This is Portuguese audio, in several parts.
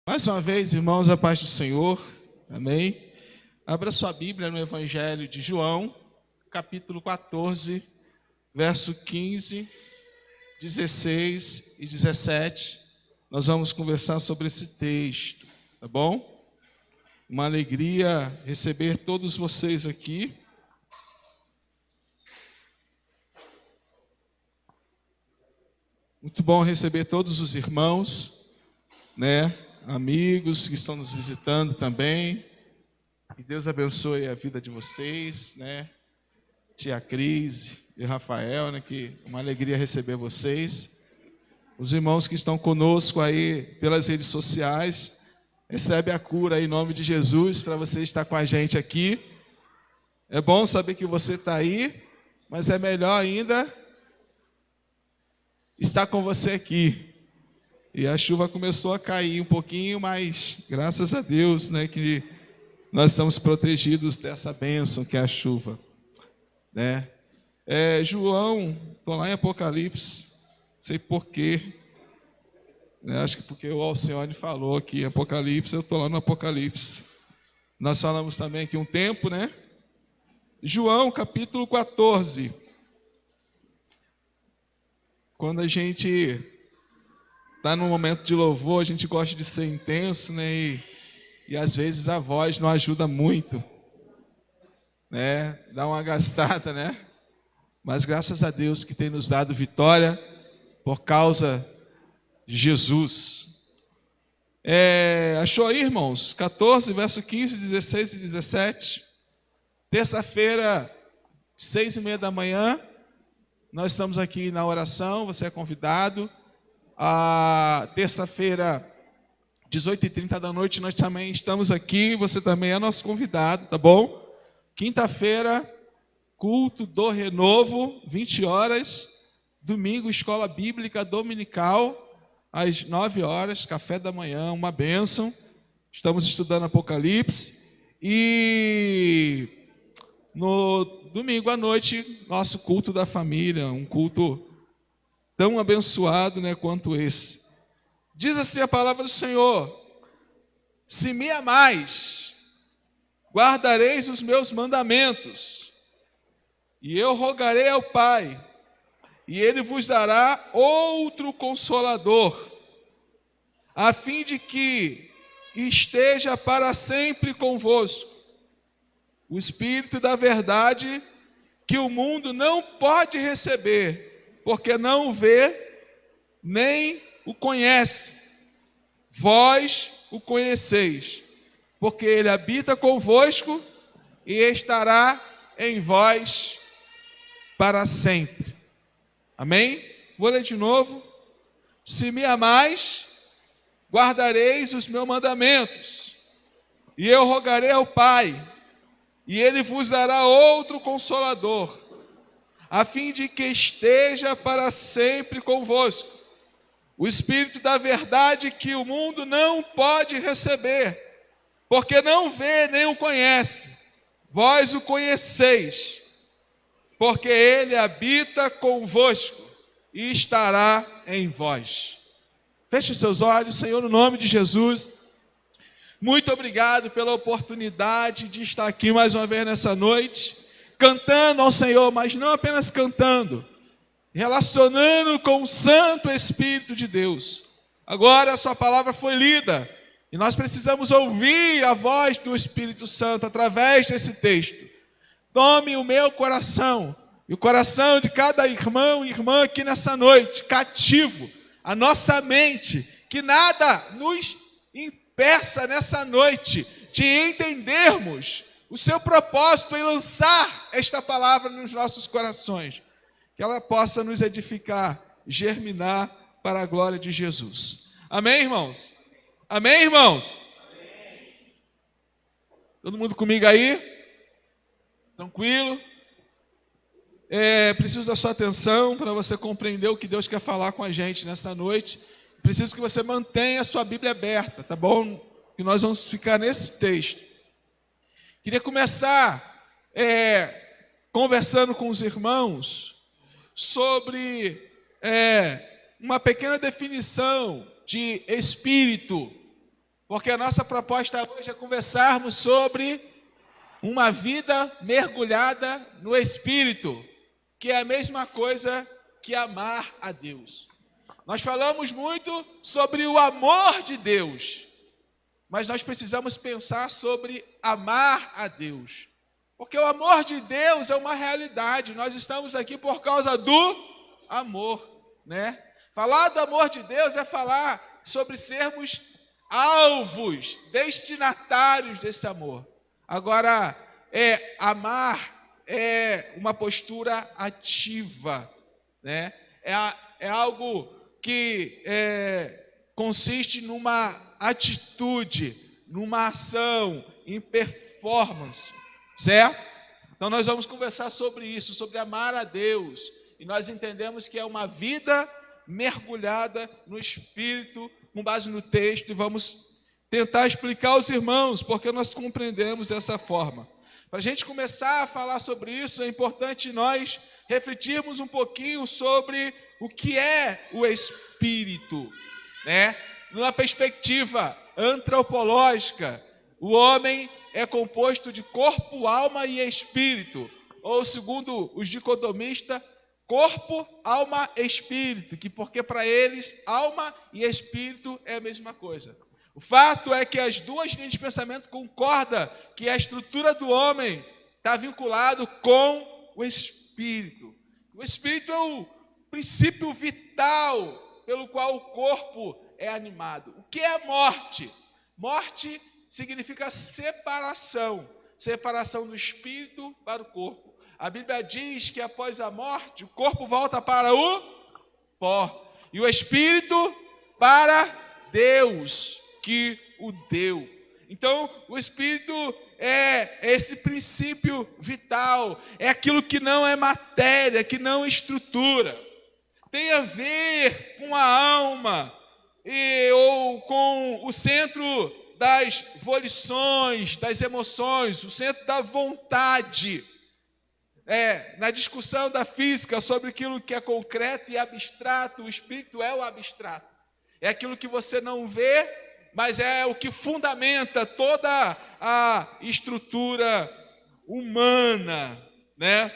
Mais uma vez, irmãos, a paz do Senhor, amém? Abra sua Bíblia no Evangelho de João, capítulo 14, verso 15, 16 e 17. Nós vamos conversar sobre esse texto, tá bom? Uma alegria receber todos vocês aqui. Muito bom receber todos os irmãos, né? Amigos que estão nos visitando também. Que Deus abençoe a vida de vocês, né? Tia Cris e Rafael, né? Que uma alegria receber vocês. Os irmãos que estão conosco aí pelas redes sociais, recebe a cura aí, em nome de Jesus, para você estar com a gente aqui. É bom saber que você está aí, mas é melhor ainda estar com você aqui. E a chuva começou a cair um pouquinho, mas graças a Deus, né, que nós estamos protegidos dessa bênção que é a chuva, né? João, estou lá em Apocalipse, sei porquê, né? Acho que porque o Alcione falou aqui em Apocalipse, eu estou lá no Apocalipse. Nós falamos também aqui um tempo, né? João, capítulo 14. Quando a gente está num momento de louvor, a gente gosta de ser intenso, né? E às vezes a voz não ajuda muito, né? Dá uma gastada, né? Mas graças a Deus que tem nos dado vitória por causa de Jesus. Achou aí, irmãos? 14, verso 15, 16 e 17. Terça-feira, 6:30 da manhã, nós estamos aqui na oração, você é convidado. A terça-feira, 18h30 da noite, nós também estamos aqui, você também é nosso convidado, tá bom? Quinta-feira, culto do renovo, 20 horas. Domingo, escola bíblica dominical, às 9 horas, café da manhã, uma bênção. Estamos estudando Apocalipse. E no domingo à noite, nosso culto da família, um culto tão abençoado, né, quanto esse. Diz assim a palavra do Senhor: se me amais, guardareis os meus mandamentos, e eu rogarei ao Pai, e Ele vos dará outro Consolador, a fim de que esteja para sempre convosco, o Espírito da verdade, que o mundo não pode receber, porque não o vê, nem o conhece. Vós o conheceis, porque ele habita convosco e estará em vós para sempre. Amém? Vou ler de novo. Se me amais, guardareis os meus mandamentos, e eu rogarei ao Pai, e ele vos dará outro Consolador, a fim de que esteja para sempre convosco, o Espírito da verdade, que o mundo não pode receber, porque não vê nem o conhece. Vós o conheceis, porque ele habita convosco e estará em vós. Feche os seus olhos, Senhor, no nome de Jesus. Muito obrigado pela oportunidade de estar aqui mais uma vez nessa noite, cantando ao Senhor, mas não apenas cantando, relacionando com o Santo Espírito de Deus. Agora a sua palavra foi lida, e nós precisamos ouvir a voz do Espírito Santo através desse texto. Tome o meu coração, e o coração de cada irmão e irmã aqui nessa noite, cativo, a nossa mente, que nada nos impeça nessa noite de entendermos o seu propósito em lançar esta palavra nos nossos corações, que ela possa nos edificar, germinar para a glória de Jesus. Amém, irmãos? Amém, irmãos? Amém. Todo mundo comigo aí? Tranquilo? Preciso da sua atenção para você compreender o que Deus quer falar com a gente nessa noite. Preciso que você mantenha a sua Bíblia aberta, tá bom? Que nós vamos ficar nesse texto. Queria começar conversando com os irmãos sobre uma pequena definição de espírito porque a nossa proposta hoje é conversarmos sobre uma vida mergulhada no Espírito, que é a mesma coisa que amar a Deus. Nós falamos muito sobre o amor de Deus, mas nós precisamos pensar sobre amar a Deus, porque o amor de Deus é uma realidade. Nós estamos aqui por causa do amor, né? Falar do amor de Deus é falar sobre sermos alvos, destinatários desse amor. Agora, amar é uma postura ativa, né? É algo que consiste numa atitude, numa ação, em performance, certo? Então nós vamos conversar sobre isso, sobre amar a Deus, e nós entendemos que é uma vida mergulhada no Espírito, com base no texto, e vamos tentar explicar aos irmãos, porque nós compreendemos dessa forma. Para a gente começar a falar sobre isso, é importante nós refletirmos um pouquinho sobre o que é o Espírito, né? Numa perspectiva antropológica, o homem é composto de corpo, alma e espírito, ou segundo os dicotomistas, corpo, alma, espírito, porque para eles alma e espírito é a mesma coisa. O fato é que as duas linhas de pensamento concordam que a estrutura do homem está vinculado com o espírito. O espírito é o princípio vital pelo qual o corpo é animado. O que é a morte? Morte significa separação do espírito para o corpo. A Bíblia diz que após a morte, o corpo volta para o pó e o espírito para Deus, que o deu. Então, o espírito é esse princípio vital, é aquilo que não é matéria, que não é estrutura. Tem a ver com a alma, ou com o centro das volições, das emoções, o centro da vontade. Na discussão da física sobre aquilo que é concreto e abstrato, o espírito é o abstrato. É aquilo que você não vê, mas é o que fundamenta toda a estrutura humana, né?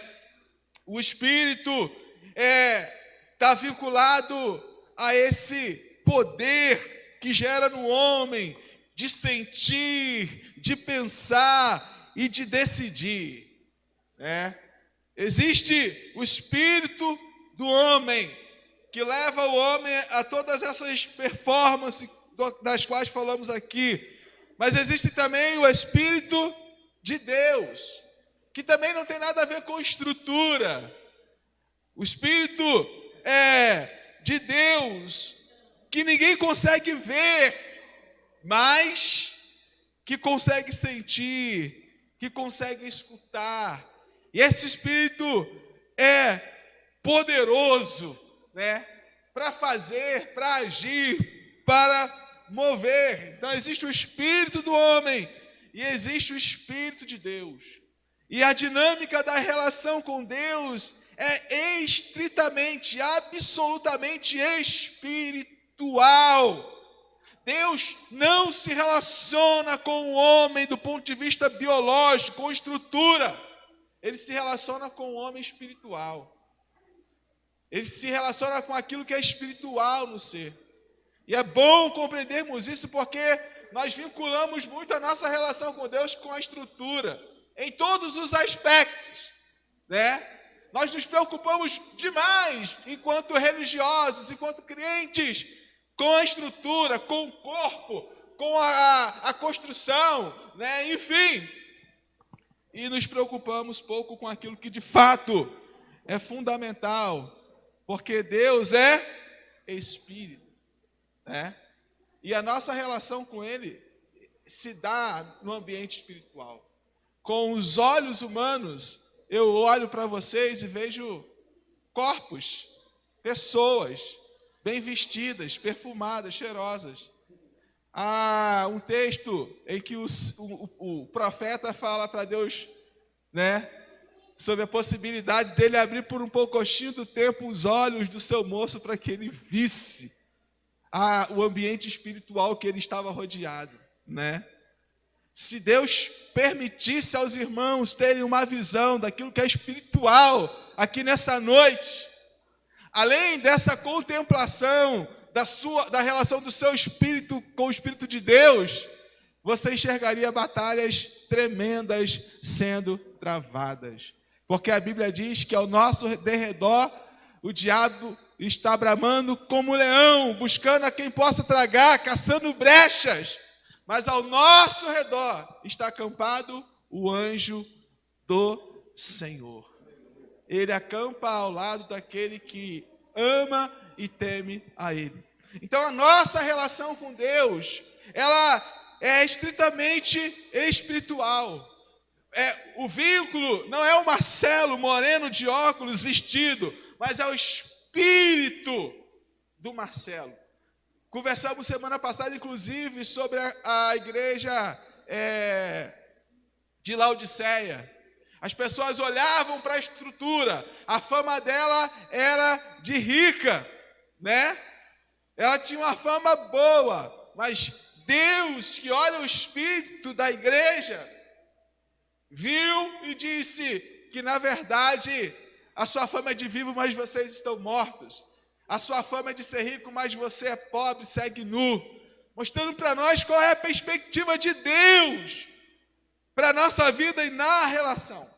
O espírito está vinculado a esse poder que gera no homem de sentir, de pensar e de decidir, né? Existe o espírito do homem que leva o homem a todas essas performances das quais falamos aqui, mas existe também o Espírito de Deus, que também não tem nada a ver com estrutura. O Espírito de Deus, que ninguém consegue ver, mas que consegue sentir, que consegue escutar. E esse Espírito é poderoso, né, para fazer, para agir, para mover. Então existe o Espírito do homem e existe o Espírito de Deus. E a dinâmica da relação com Deus é estritamente, absolutamente espiritual. Deus não se relaciona com o homem do ponto de vista biológico, com estrutura. Ele se relaciona com o homem espiritual. Ele se relaciona com aquilo que é espiritual no ser. E é bom compreendermos isso, porque nós vinculamos muito a nossa relação com Deus com a estrutura, em todos os aspectos, né? Nós nos preocupamos demais, enquanto religiosos, enquanto crentes, com a estrutura, com o corpo, com a construção, né? Enfim. E nos preocupamos pouco com aquilo que de fato é fundamental, porque Deus é Espírito, né? E a nossa relação com Ele se dá no ambiente espiritual. Com os olhos humanos, eu olho para vocês e vejo corpos, pessoas bem vestidas, perfumadas, cheirosas. Há um texto em que o profeta fala para Deus, né, sobre a possibilidade dele abrir por um pouquinho do tempo os olhos do seu moço para que ele visse o ambiente espiritual que ele estava rodeado, né? Se Deus permitisse aos irmãos terem uma visão daquilo que é espiritual aqui nessa noite, além dessa contemplação da relação do seu espírito com o Espírito de Deus, você enxergaria batalhas tremendas sendo travadas. Porque a Bíblia diz que ao nosso derredor o diabo está bramando como leão, buscando a quem possa tragar, caçando brechas. Mas ao nosso redor está acampado o anjo do Senhor. Ele acampa ao lado daquele que ama e teme a Ele. Então a nossa relação com Deus, ela é estritamente espiritual. O vínculo não é o Marcelo moreno de óculos vestido, mas é o espírito do Marcelo. Conversamos semana passada, inclusive, sobre a igreja de Laodiceia. As pessoas olhavam para a estrutura, a fama dela era de rica, né? Ela tinha uma fama boa, mas Deus, que olha o espírito da igreja, viu e disse que, na verdade, a sua fama é de vivo, mas vocês estão mortos. A sua fama é de ser rico, mas você é pobre, segue nu. Mostrando para nós qual é a perspectiva de Deus para a nossa vida e na relação.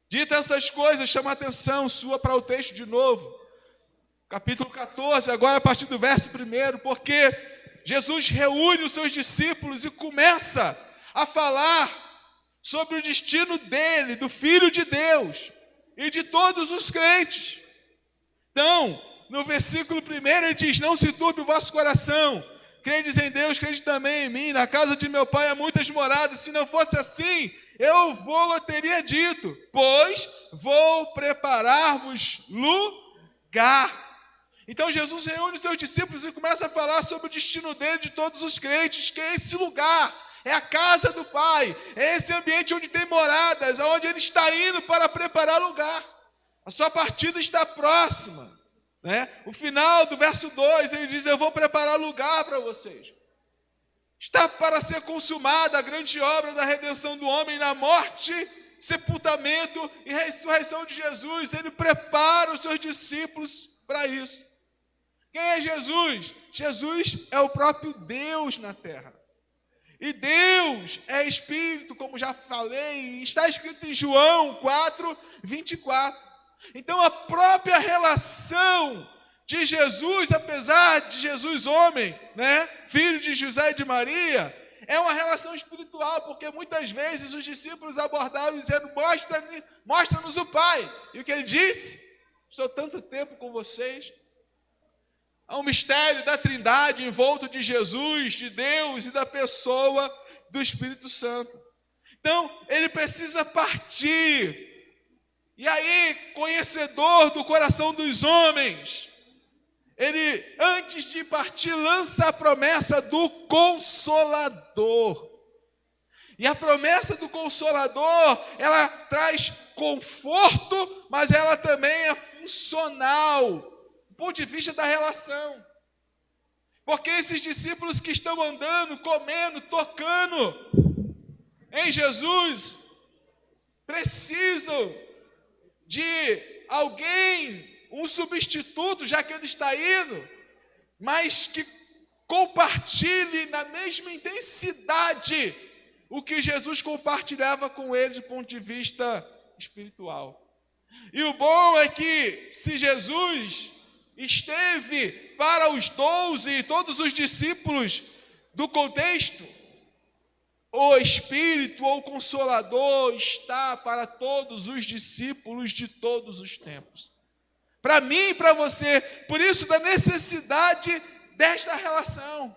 Dita essas coisas, chama a atenção sua para o texto de novo. Capítulo 14, agora a partir do verso 1, porque Jesus reúne os seus discípulos e começa a falar sobre o destino dele, do Filho de Deus e de todos os crentes. Então, no versículo 1 ele diz: não se turbe o vosso coração, credes em Deus, crede também em mim, na casa de meu pai há muitas moradas, se não fosse assim, eu vou teria dito, pois vou preparar-vos lugar. Então Jesus reúne os seus discípulos e começa a falar sobre o destino dele, de todos os crentes, que é esse lugar, é a casa do Pai, é esse ambiente onde tem moradas, onde ele está indo para preparar lugar. A sua partida está próxima, né? O final do verso 2, ele diz: eu vou preparar lugar para vocês. Está para ser consumada a grande obra da redenção do homem na morte, sepultamento e ressurreição de Jesus. Ele prepara os seus discípulos para isso. Quem é Jesus? Jesus é o próprio Deus na terra. E Deus é Espírito, como já falei, está escrito em João 4, 24. Então a própria relação de Jesus, apesar de Jesus homem, né, filho de José e de Maria, é uma relação espiritual, porque muitas vezes os discípulos abordaram dizendo: mostra-nos o Pai. E o que ele disse? Estou tanto tempo com vocês. Há um mistério da Trindade envolto de Jesus, de Deus e da pessoa do Espírito Santo. Então, ele precisa partir. E aí, conhecedor do coração dos homens, ele, antes de partir, lança a promessa do Consolador. E a promessa do Consolador, ela traz conforto, mas ela também é funcional, do ponto de vista da relação. Porque esses discípulos que estão andando, comendo, tocando em Jesus, precisam de alguém, um substituto, já que ele está indo, mas que compartilhe na mesma intensidade o que Jesus compartilhava com eles do ponto de vista espiritual. E o bom é que, se Jesus esteve para os 12 e todos os discípulos do contexto, o Espírito ou o Consolador está para todos os discípulos de todos os tempos. Para mim e para você. Por isso, da necessidade desta relação.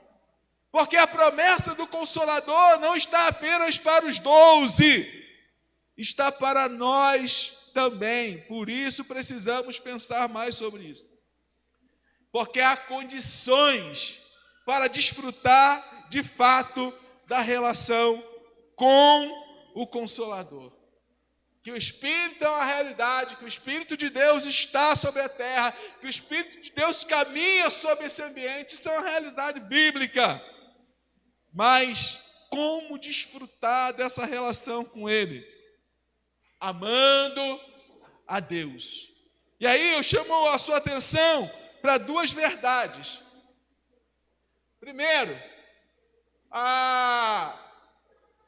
Porque a promessa do Consolador não está apenas para os 12, está para nós também. Por isso, precisamos pensar mais sobre isso. Porque há condições para desfrutar de fato da relação com o Consolador. que o Espírito é uma realidade, que o Espírito de Deus está sobre a terra, que o Espírito de Deus caminha sobre esse ambiente, isso é uma realidade bíblica. Mas como desfrutar dessa relação com Ele? Amando a Deus. E aí eu chamo a sua atenção para duas verdades. Primeiro,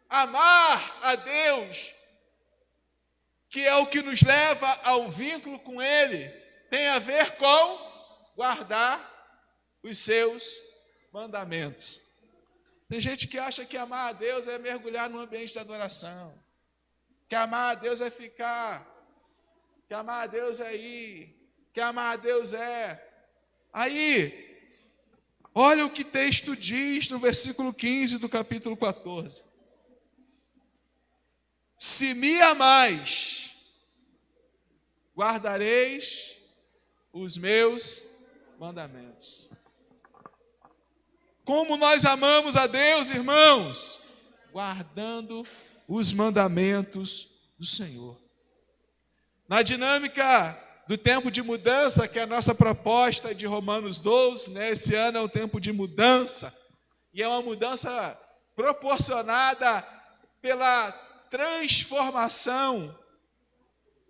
amar a Deus, que é o que nos leva ao vínculo com Ele, tem a ver com guardar os seus mandamentos. Tem gente que acha que amar a Deus é mergulhar no ambiente de adoração, que amar a Deus é ficar, que amar a Deus é ir, que amar a Deus é... Aí, olha o que o texto diz no versículo 15 do capítulo 14. Se me amais, guardareis os meus mandamentos. Como nós amamos a Deus, irmãos? Guardando os mandamentos do Senhor. Na dinâmica do tempo de mudança, que é a nossa proposta de Romanos 12, né? Esse ano é um tempo de mudança, e é uma mudança proporcionada pela transformação,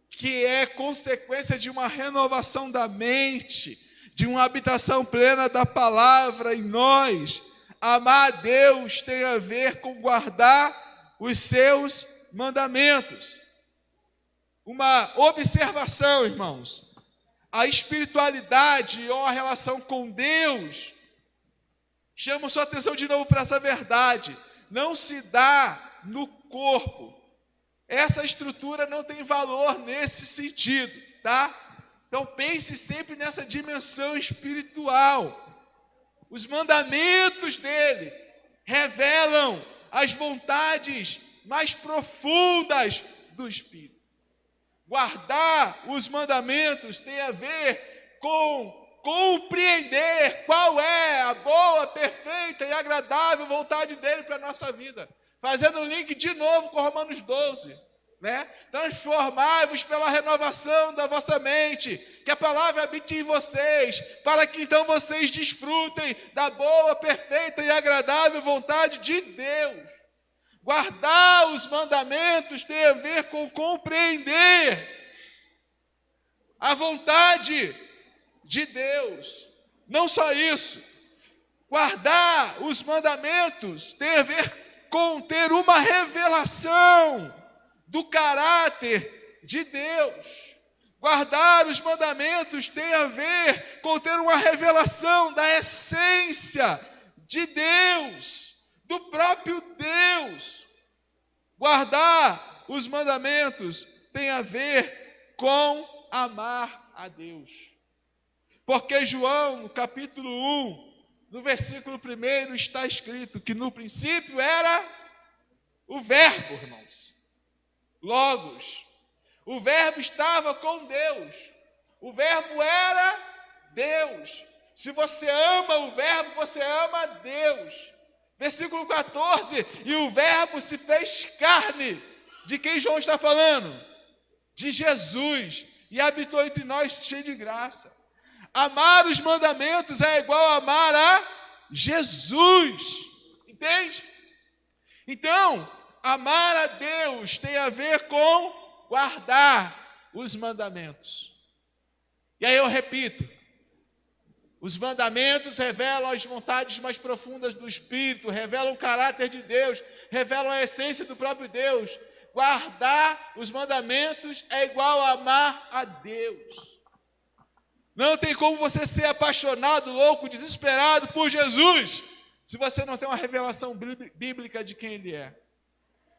que é consequência de uma renovação da mente, de uma habitação plena da palavra em nós. Amar a Deus tem a ver com guardar os seus mandamentos. Uma observação, irmãos: a espiritualidade ou a relação com Deus, chamo sua atenção de novo para essa verdade, não se dá no corpo. Essa estrutura não tem valor nesse sentido, tá? Então pense sempre nessa dimensão espiritual. Os mandamentos dele revelam as vontades mais profundas do Espírito. Guardar os mandamentos tem a ver com compreender qual é a boa, perfeita e agradável vontade dele para a nossa vida. Fazendo um link de novo com Romanos 12. Né? Transformai-vos pela renovação da vossa mente, que a palavra habite em vocês, para que então vocês desfrutem da boa, perfeita e agradável vontade de Deus. Guardar os mandamentos tem a ver com compreender a vontade de Deus. Não só isso, guardar os mandamentos tem a ver com ter uma revelação do caráter de Deus. Guardar os mandamentos tem a ver com ter uma revelação da essência de Deus, do próprio Deus. Guardar os mandamentos tem a ver com amar a Deus. Porque João, no capítulo 1, no versículo 1, está escrito que no princípio era o Verbo, irmãos. Logos. O Verbo estava com Deus. O Verbo era Deus. Se você ama o Verbo, você ama a Deus. Versículo 14. E o Verbo se fez carne. De quem João está falando? De Jesus. E habitou entre nós cheio de graça. Amar os mandamentos é igual a amar a Jesus. Entende? Então, amar a Deus tem a ver com guardar os mandamentos. E aí eu repito, os mandamentos revelam as vontades mais profundas do Espírito, revelam o caráter de Deus, revelam a essência do próprio Deus. Guardar os mandamentos é igual a amar a Deus. Não tem como você ser apaixonado, louco, desesperado por Jesus, se você não tem uma revelação bíblica de quem Ele é.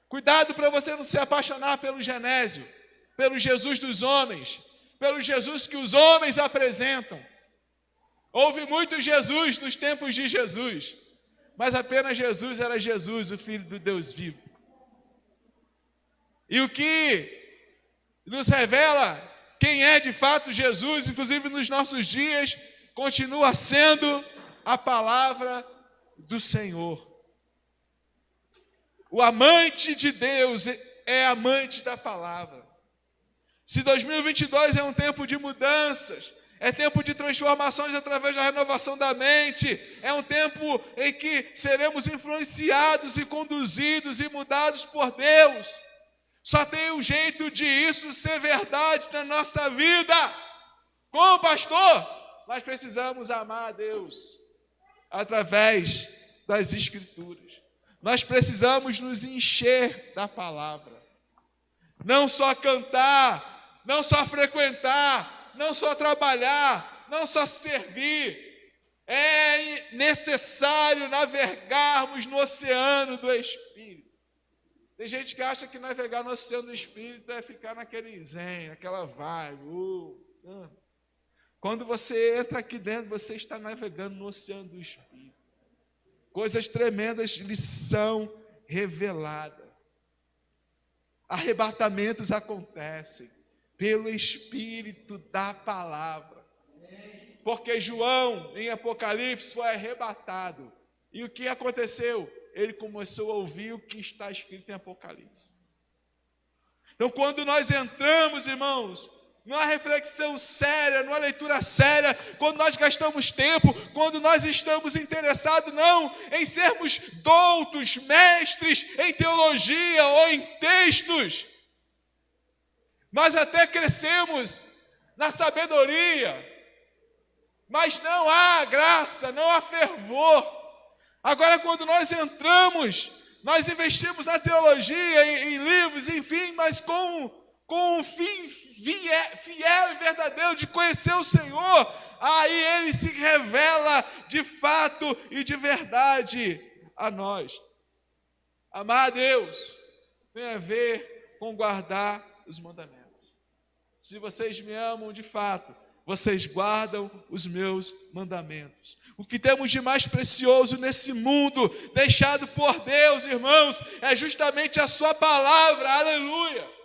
Cuidado para você não se apaixonar pelo Genésio, pelo Jesus dos homens, pelo Jesus que os homens apresentam. Houve muito Jesus nos tempos de Jesus, mas apenas Jesus era Jesus, o Filho do Deus vivo. E o que nos revela quem é de fato Jesus, inclusive nos nossos dias, continua sendo a palavra do Senhor. O amante de Deus é amante da palavra. Se 2022 é um tempo de mudanças, é tempo de transformações através da renovação da mente, é um tempo em que seremos influenciados e conduzidos e mudados por Deus. Só tem um jeito de isso ser verdade na nossa vida. Como pastor, nós precisamos amar a Deus através das Escrituras. Nós precisamos nos encher da palavra. Não só cantar, não só frequentar, não só trabalhar, não só servir. É necessário navegarmos no oceano do Espírito. Tem gente que acha que navegar no oceano do Espírito é ficar naquele zen, naquela vibe. Quando você entra aqui dentro, você está navegando no oceano do Espírito. Coisas tremendas lhes são reveladas. Arrebatamentos acontecem pelo Espírito da palavra. Porque João, em Apocalipse, foi arrebatado. E o que aconteceu? Ele começou a ouvir o que está escrito em Apocalipse. Então, quando nós entramos, irmãos, numa reflexão séria, numa leitura séria, quando nós gastamos tempo, quando nós estamos interessados não em sermos doutos, mestres em teologia ou em textos, nós até crescemos na sabedoria, mas não há graça, não há fervor. Agora, quando nós entramos, nós investimos na teologia, em livros, enfim, mas com um fim fiel e verdadeiro de conhecer o Senhor, aí Ele se revela de fato e de verdade a nós. Amar a Deus tem a ver com guardar os mandamentos. Se vocês me amam de fato, vocês guardam os meus mandamentos. O que temos de mais precioso nesse mundo, deixado por Deus, irmãos, é justamente a sua palavra, aleluia.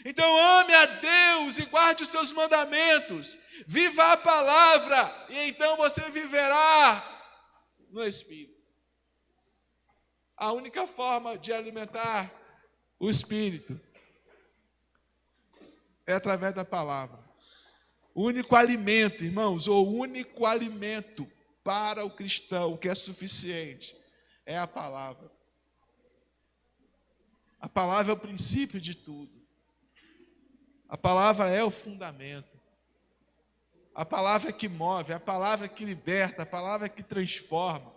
Então ame a Deus e guarde os seus mandamentos, viva a palavra, e então você viverá no Espírito. A única forma de alimentar o Espírito é através da palavra. O único alimento, irmãos, o único alimento para o cristão que é suficiente é a palavra. A palavra é o princípio de tudo. A palavra é o fundamento. A palavra que move, a palavra que liberta, a palavra que transforma.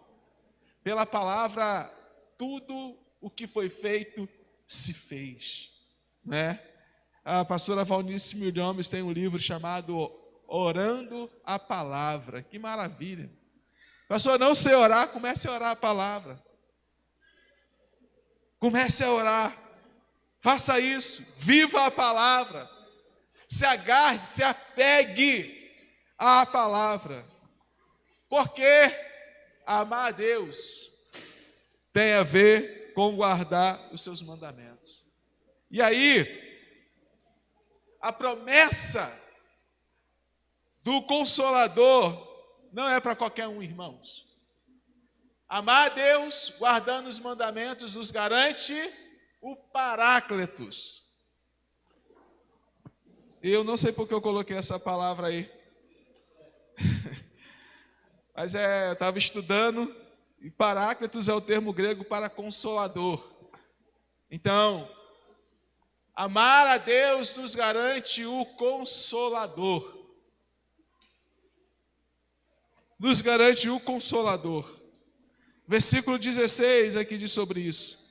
Pela palavra, tudo o que foi feito se fez, né? A pastora Valnice Milhomes tem um livro chamado Orando a Palavra. Que maravilha. Pastor, não sei orar, comece a orar a palavra. Comece a orar. Faça isso. Viva a palavra. Se agarre, se apegue à palavra. Porque amar a Deus tem a ver com guardar os seus mandamentos. E aí, a promessa do Consolador não é para qualquer um, irmãos. Amar a Deus, guardando os mandamentos, nos garante o Paráclitos. Eu não sei porque eu coloquei essa palavra aí. Mas eu estava estudando, e Paráclitos é o termo grego para consolador. Então, amar a Deus nos garante o Consolador. Nos garante o Consolador. Versículo 16 aqui diz sobre isso.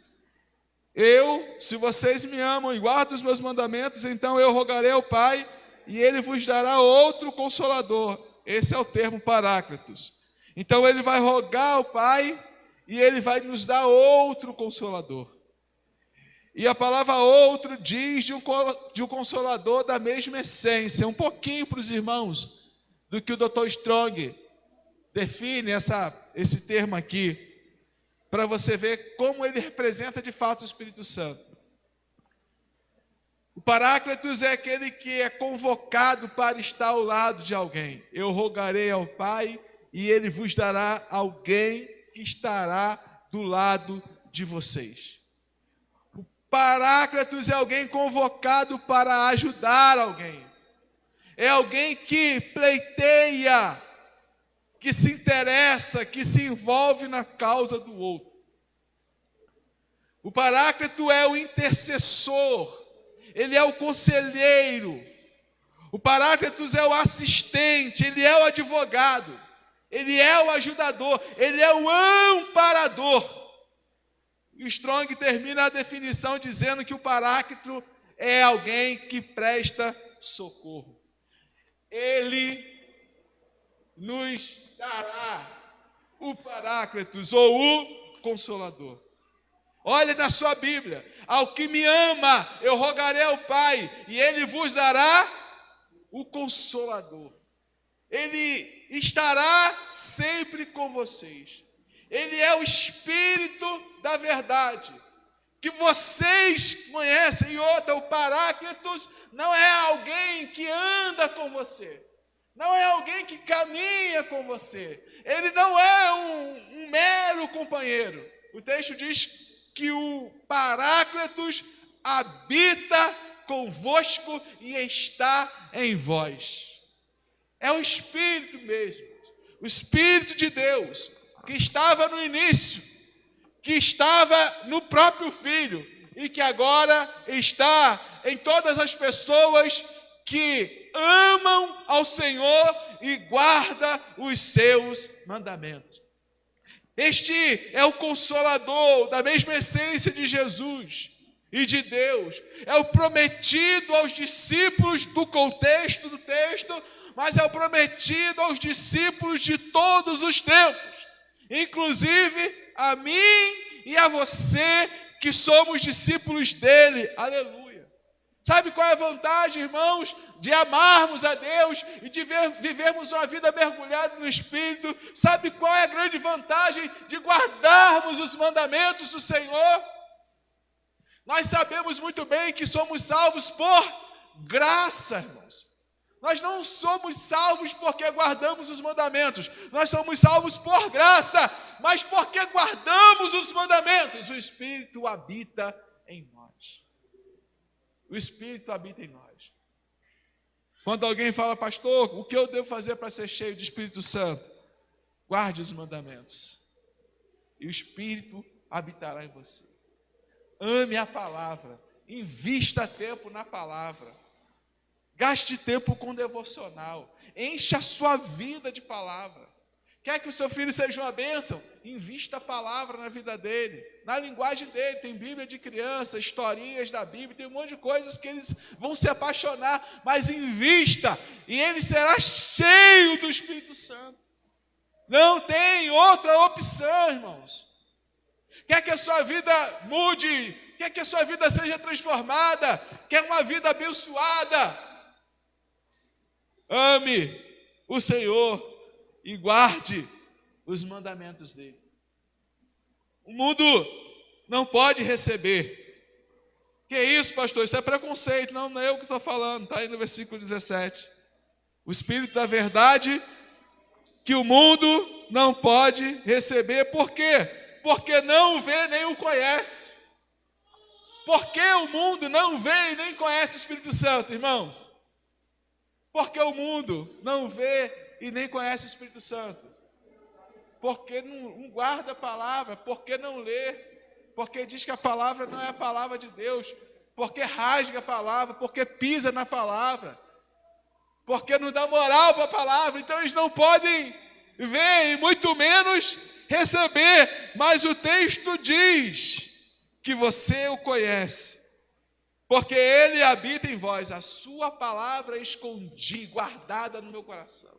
Se vocês me amam e guardam os meus mandamentos, então eu rogarei ao Pai e Ele vos dará outro Consolador. Esse é o termo Paráclitos. Então Ele vai rogar ao Pai e Ele vai nos dar outro Consolador. E a palavra outro diz de um Consolador da mesma essência. Um pouquinho para os irmãos do que o Dr. Strong define esse termo aqui, para você ver como ele representa de fato o Espírito Santo. O Paráclitos é aquele que é convocado para estar ao lado de alguém. Eu rogarei ao Pai e Ele vos dará alguém que estará do lado de vocês. O Paráclitos é alguém convocado para ajudar alguém. É alguém que pleiteia, que se interessa, que se envolve na causa do outro. O Paráclito é o intercessor, ele é o conselheiro. O Paráclitos é o assistente, ele é o advogado, ele é o ajudador, ele é o amparador. E o Strong termina a definição dizendo que o Paráclito é alguém que presta socorro. Ele nos dará o Paráclitos ou o Consolador. Olha na sua Bíblia: ao que me ama, eu rogarei ao Pai, e Ele vos dará o Consolador. Ele estará sempre com vocês. Ele é o Espírito da verdade, que vocês conhecem. E outra, o Paráclitos não é alguém que anda com você, não é alguém que caminha com você, ele não é um mero companheiro. O texto diz que o Paráclitos habita convosco e está em vós. É o Espírito mesmo, o Espírito de Deus, que estava no início, que estava no próprio Filho e que agora está em todas as pessoas que amam ao Senhor e guardam os seus mandamentos. Este é o Consolador, da mesma essência de Jesus e de Deus. É o prometido aos discípulos do contexto do texto, mas é o prometido aos discípulos de todos os tempos, inclusive a mim e a você, que somos discípulos dele. Aleluia! Sabe qual é a vantagem, irmãos, de amarmos a Deus e de vivermos uma vida mergulhada no Espírito? Sabe qual é a grande vantagem de guardarmos os mandamentos do Senhor? Nós sabemos muito bem que somos salvos por graça, irmãos. Nós não somos salvos porque guardamos os mandamentos. Nós somos salvos por graça, mas porque guardamos os mandamentos. O Espírito habita em nós. O Espírito habita em nós. Quando alguém fala: pastor, o que eu devo fazer para ser cheio do Espírito Santo? Guarde os mandamentos, e o Espírito habitará em você. Ame a palavra, invista tempo na palavra, gaste tempo com devocional, encha a sua vida de palavra. Quer que o seu filho seja uma bênção? Invista a palavra na vida dele, na linguagem dele. Tem Bíblia de criança, historinhas da Bíblia, tem um monte de coisas que eles vão se apaixonar, mas invista, e ele será cheio do Espírito Santo. Não tem outra opção, irmãos. Quer que a sua vida mude, quer que a sua vida seja transformada, quer uma vida abençoada, ame o Senhor e guarde os mandamentos dele. O mundo não pode receber. Que isso, pastor? Isso é preconceito. Não é eu que estou falando. Está aí no versículo 17. O Espírito da verdade que o mundo não pode receber. Por quê? Porque não vê nem o conhece. Por que o mundo não vê e nem conhece o Espírito Santo, irmãos? Porque o mundo não vê e nem conhece o Espírito Santo. Porque não guarda a palavra, porque não lê, porque diz que a palavra não é a palavra de Deus, porque rasga a palavra, porque pisa na palavra, porque não dá moral para a palavra. Então eles não podem ver e muito menos receber. Mas o texto diz que você o conhece, porque ele habita em vós, a sua palavra escondi, guardada no meu coração.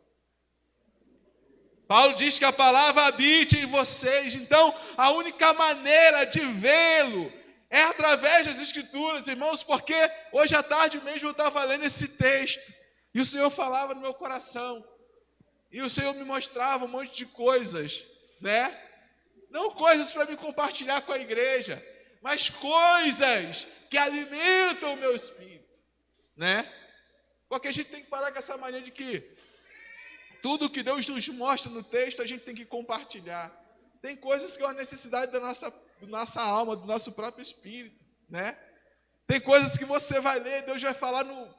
Paulo diz que a palavra habite em vocês. Então a única maneira de vê-lo é através das Escrituras, irmãos, porque hoje à tarde mesmo eu estava lendo esse texto, e o Senhor falava no meu coração, e o Senhor me mostrava um monte de coisas, né? Não coisas para me compartilhar com a igreja, mas coisas que alimentam o meu espírito, né? Porque a gente tem que parar com essa mania de que tudo que Deus nos mostra no texto a gente tem que compartilhar. Tem coisas que é uma necessidade da nossa alma, do nosso próprio espírito. né? Tem coisas que você vai ler, Deus vai falar um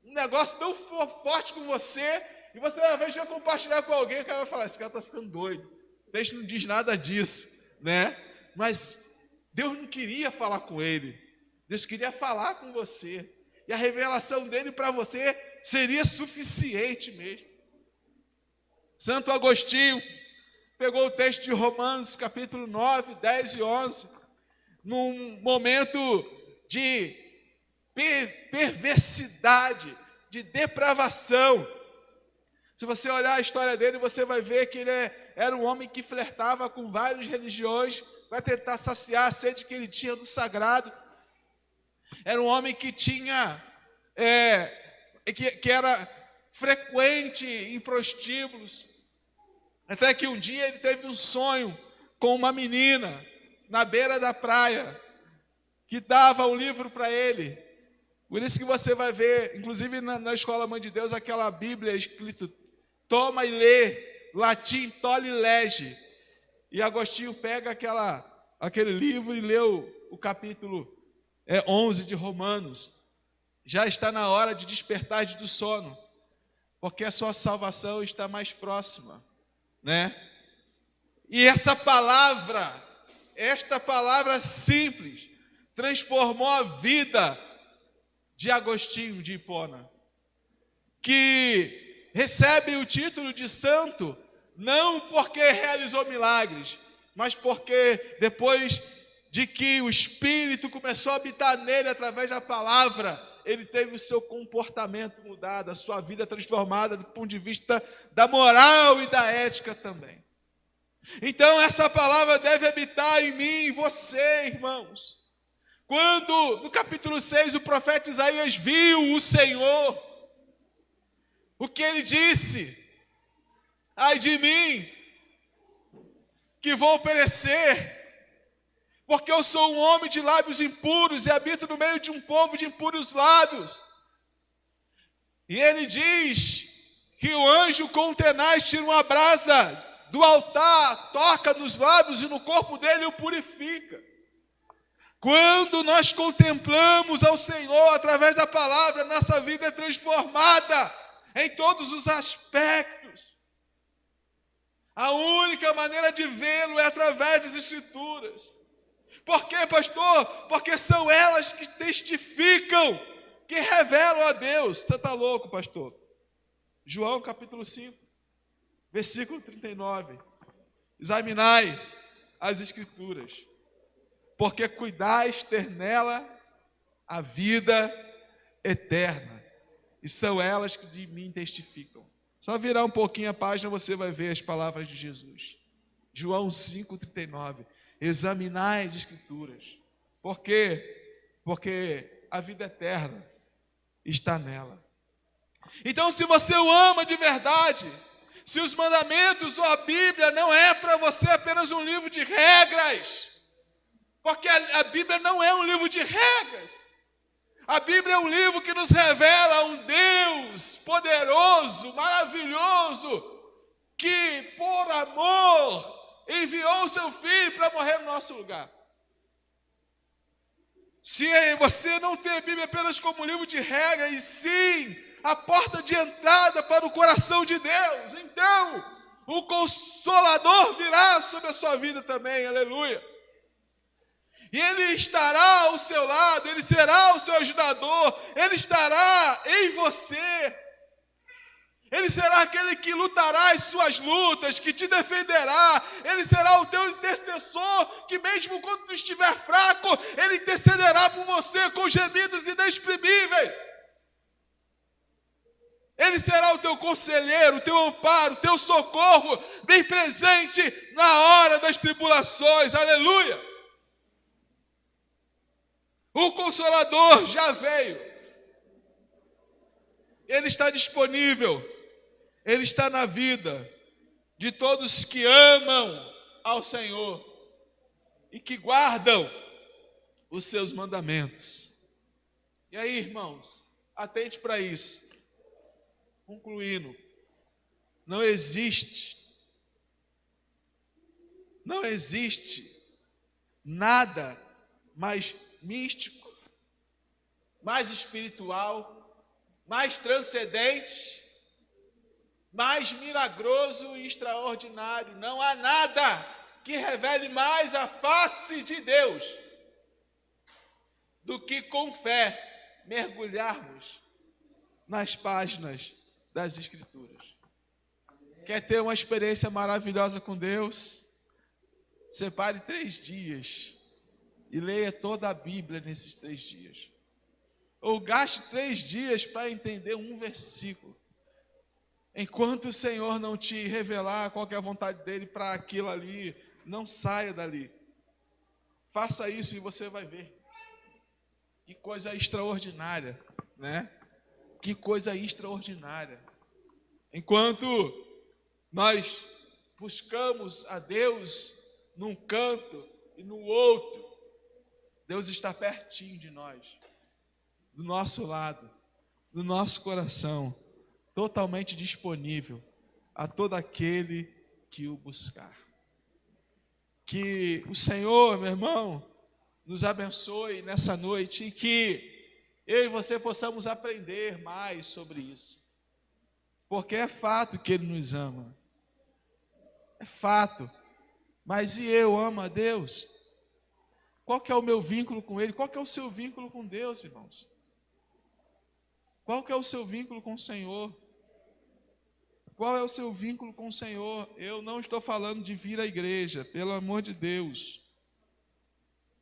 negócio tão forte com você, e você às vezes vai compartilhar com alguém, o cara vai falar, esse cara está ficando doido, o texto não diz nada disso, né? Mas Deus não queria falar com ele, Deus queria falar com você, e a revelação dele para você seria suficiente mesmo. Santo Agostinho pegou o texto de Romanos, capítulo 9, 10 e 11, num momento de perversidade, de depravação. Se você olhar a história dele, você vai ver que ele era um homem que flertava com várias religiões para tentar saciar a sede que ele tinha do sagrado. Era um homem que tinha, que era frequente em prostíbulos. Até que um dia ele teve um sonho com uma menina na beira da praia, que dava um livro para ele. Por isso que você vai ver, inclusive na Escola Mãe de Deus, aquela Bíblia escrito, toma e lê, latim, tole e lege. E Agostinho pega aquele livro e leu o capítulo 11 de Romanos. Já está na hora de despertar do sono, porque a sua salvação está mais próxima, né? E esta palavra simples, transformou a vida de Agostinho de Hipona, que recebe o título de santo, não porque realizou milagres, mas porque depois de que o Espírito começou a habitar nele através da palavra, ele teve o seu comportamento mudado, a sua vida transformada do ponto de vista da moral e da ética também. Então essa palavra deve habitar em mim e em você, irmãos. Quando no capítulo 6 o profeta Isaías viu o Senhor, o que ele disse? Ai de mim, que vou perecer, porque eu sou um homem de lábios impuros e habito no meio de um povo de impuros lábios. E ele diz que o anjo com tenaz tira uma brasa do altar, toca nos lábios e no corpo dele o purifica. Quando nós contemplamos ao Senhor através da palavra, nossa vida é transformada em todos os aspectos. A única maneira de vê-lo é através das Escrituras. Por quê, pastor? Porque são elas que testificam, que revelam a Deus. Você está louco, pastor? João capítulo 5, versículo 39. Examinai as Escrituras, porque cuidais ter nela a vida eterna, e são elas que de mim testificam. Só virar um pouquinho a página, você vai ver as palavras de Jesus. João 5,39. Examinai as Escrituras. Por quê? Porque a vida eterna está nela. Então, se você o ama de verdade, se os mandamentos ou a Bíblia não é para você apenas um livro de regras, porque a Bíblia não é um livro de regras. A Bíblia é um livro que nos revela um Deus poderoso, maravilhoso, que por amor enviou o seu Filho para morrer no nosso lugar. Se você não tem a Bíblia apenas como um livro de regras, e sim a porta de entrada para o coração de Deus, então o Consolador virá sobre a sua vida também, aleluia. E Ele estará ao seu lado, Ele será o seu ajudador, Ele estará em você. Ele será aquele que lutará as suas lutas, que te defenderá. Ele será o teu intercessor, que mesmo quando tu estiver fraco, Ele intercederá por você com gemidos inexprimíveis. Ele será o teu conselheiro, o teu amparo, o teu socorro, bem presente na hora das tribulações. Aleluia! O Consolador já veio. Ele está disponível. Ele está na vida de todos que amam ao Senhor e que guardam os seus mandamentos. E aí, irmãos, atente para isso. Concluindo, não existe nada mais místico, mais espiritual, mais transcendente, mais milagroso e extraordinário. Não há nada que revele mais a face de Deus do que com fé mergulharmos nas páginas das Escrituras. Quer ter uma experiência maravilhosa com Deus? Separe 3 dias e leia toda a Bíblia nesses 3 dias. Ou gaste 3 dias para entender um versículo. Enquanto o Senhor não te revelar qual que é a vontade dele para aquilo ali, não saia dali. Faça isso e você vai ver. Que coisa extraordinária, né? Que coisa extraordinária. Enquanto nós buscamos a Deus num canto e no outro, Deus está pertinho de nós, do nosso lado, do nosso coração, totalmente disponível a todo aquele que o buscar. Que o Senhor, meu irmão, nos abençoe nessa noite e que eu e você possamos aprender mais sobre isso. Porque é fato que Ele nos ama. É fato. Mas e eu amo a Deus? Qual que é o meu vínculo com Ele? Qual que é o seu vínculo com Deus, irmãos? Qual que é o seu vínculo com o Senhor? Qual é o seu vínculo com o Senhor? Eu não estou falando de vir à igreja, pelo amor de Deus.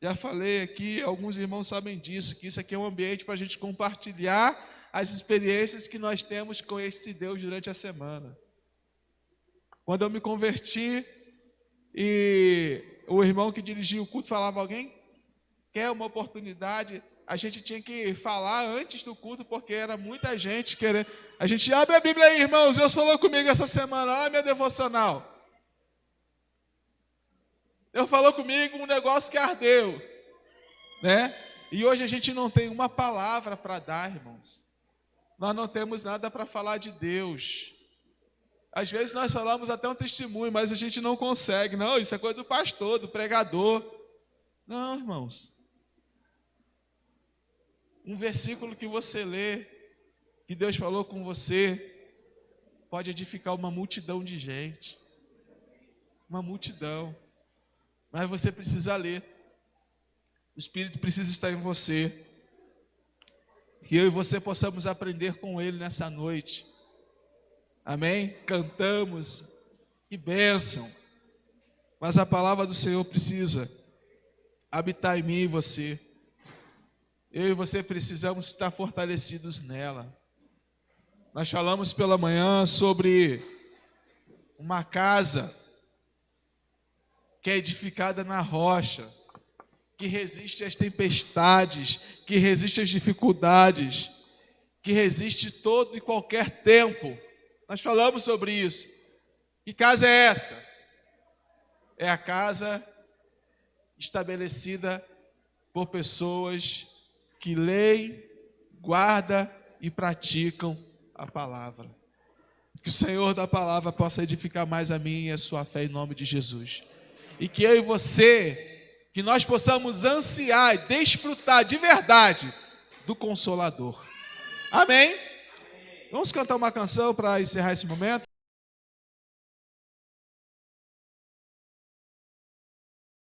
Já falei aqui, alguns irmãos sabem disso, que isso aqui é um ambiente para a gente compartilhar as experiências que nós temos com esse Deus durante a semana. Quando eu me converti e o irmão que dirigia o culto falava: alguém quer uma oportunidade? A gente tinha que falar antes do culto, porque era muita gente querendo. A gente abre a Bíblia aí, irmãos. Deus falou comigo essa semana, olha a minha devocional. Deus falou comigo um negócio que ardeu, né? E hoje a gente não tem uma palavra para dar, irmãos. Nós não temos nada para falar de Deus. Às vezes nós falamos até um testemunho, mas a gente não consegue. Não, isso é coisa do pastor, do pregador. Não, irmãos. Um versículo que você lê, que Deus falou com você, pode edificar uma multidão de gente. Uma multidão. Mas você precisa ler. O Espírito precisa estar em você. Que eu e você possamos aprender com Ele nessa noite. Amém? Cantamos. Que bênção. Mas a palavra do Senhor precisa habitar em mim e você. Eu e você precisamos estar fortalecidos nela. Nós falamos pela manhã sobre uma casa que é edificada na rocha, que resiste às tempestades, que resiste às dificuldades, que resiste todo e qualquer tempo. Nós falamos sobre isso. Que casa é essa? É a casa estabelecida por pessoas que leem, guardam e praticam a palavra. Que o Senhor da palavra possa edificar mais a mim e a sua fé em nome de Jesus. E que eu e você, que nós possamos ansiar e desfrutar de verdade do Consolador. Amém? Vamos cantar uma canção para encerrar esse momento?